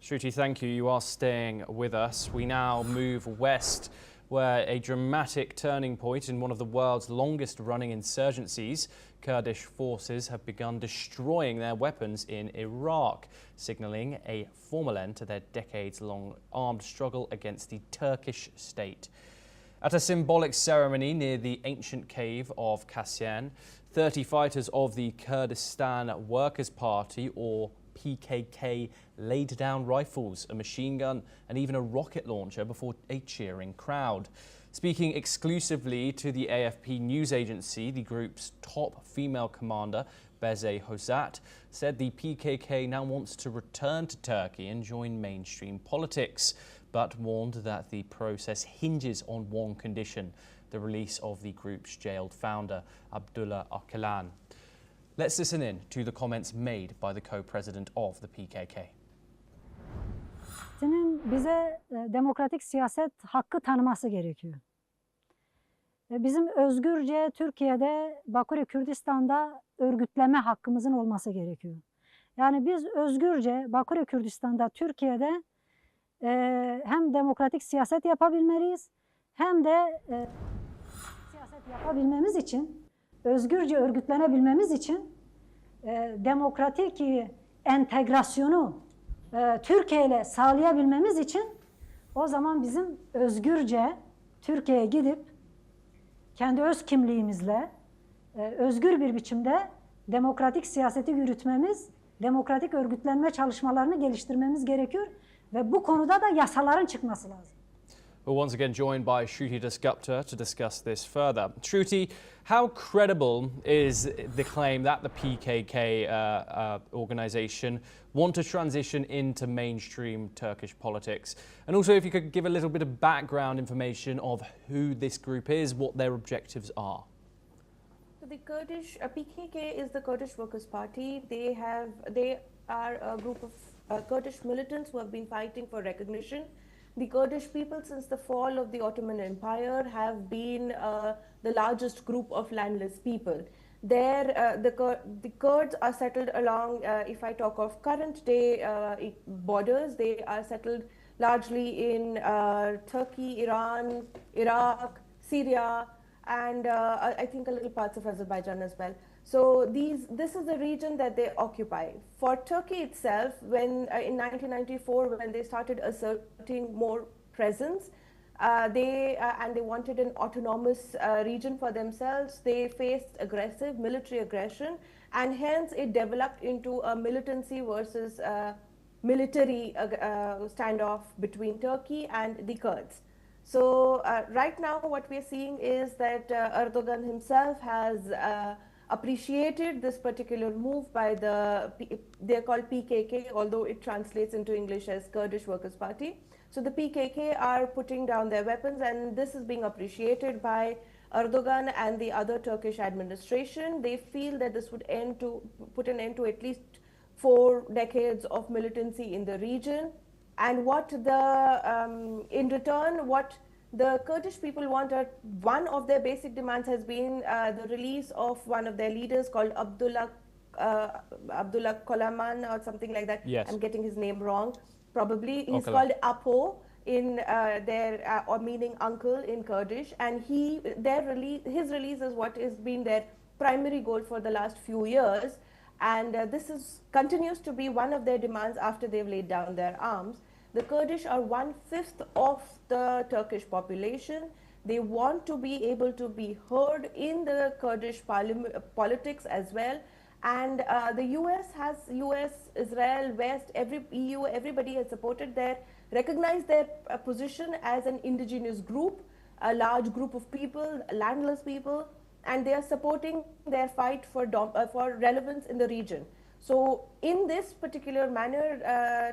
Shruti, thank you. You are staying with us. We now move west, where a dramatic turning point in one of the world's longest-running insurgencies, Kurdish forces have begun destroying their weapons in Iraq, signalling a formal end to their decades-long armed struggle against the Turkish state. At a symbolic ceremony near the ancient cave of Kasyan, 30 fighters of the Kurdistan Workers' Party, or PKK, laid down rifles, a machine gun and even a rocket launcher before a cheering crowd. Speaking exclusively to the AFP news agency, the group's top female commander, Beze Hosat, said the PKK now wants to return to Turkey and join mainstream politics, but warned that the process hinges on one condition: the release of the group's jailed founder, Abdullah Öcalan. Let's listen in to the comments made by the co-president of the PKK. Bize demokratik siyaset hakkı tanıması gerekiyor. Bizim özgürce Türkiye'de, Bakü Kürdistan'da örgütleme hakkımızın olması gerekiyor. Yani biz özgürce Bakü Kürdistan'da, Türkiye'de hem demokratik siyaset yapabilmeliyiz, hem de siyaset yapabilmemiz için, özgürce örgütlenebilmemiz için demokratik entegrasyonu Türkiye ile sağlayabilmemiz için o zaman bizim özgürce Türkiye'ye gidip kendi öz kimliğimizle özgür bir biçimde demokratik siyaseti yürütmemiz, demokratik örgütlenme çalışmalarını geliştirmemiz gerekiyor ve bu konuda da yasaların çıkması lazım. We're once again joined by Shruti Dasgupta to discuss this further. Shruti, how credible is the claim that the PKK organisation want to transition into mainstream Turkish politics? And also, if you could give a little bit of background information of who this group is, what their objectives are. So the Kurdish PKK is the Kurdish Workers' Party. They are a group of Kurdish militants who have been fighting for recognition. The Kurdish people, since the fall of the Ottoman Empire, have been the largest group of landless people. The Kurds are settled along, if I talk of current day borders, they are settled largely in Turkey, Iran, Iraq, Syria, and I think a little parts of Azerbaijan as well. So this is the region that they occupy. For Turkey itself, when in 1994, when they started asserting more presence, they wanted an autonomous region for themselves. They faced aggressive military aggression, and hence it developed into a militancy versus military standoff between Turkey and the Kurds. So right now what we are seeing is that Erdogan himself has appreciated this particular move by they're called PKK, although it translates into English as Kurdish Workers' Party. So the PKK are putting down their weapons, and this is being appreciated by Erdogan and the other Turkish administration. They feel that this would put an end to at least 4 decades of militancy in the region. And in return, what the Kurdish people want, one of their basic demands has been the release of one of their leaders called Abdullah Öcalan or something like that. Yes. I'm getting his name wrong, probably. He's Öcalan. called Apo in or meaning uncle in Kurdish, and his release is what has been their primary goal for the last few years, and this continues to be one of their demands after they've laid down their arms. The Kurdish are 1/5 of the Turkish population. They want to be able to be heard in the Kurdish politics as well. And the US, Israel, West, EU, everybody has recognized their position as an indigenous group, a large group of people, landless people, and they are supporting their fight for relevance in the region. So in this particular manner,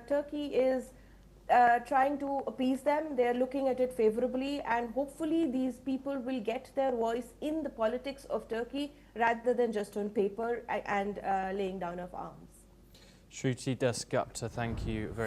Turkey is trying to appease them. They're looking at it favorably, and hopefully these people will get their voice in the politics of Turkey rather than just on paper and laying down of arms. Shruti Dasgupta, thank you very much.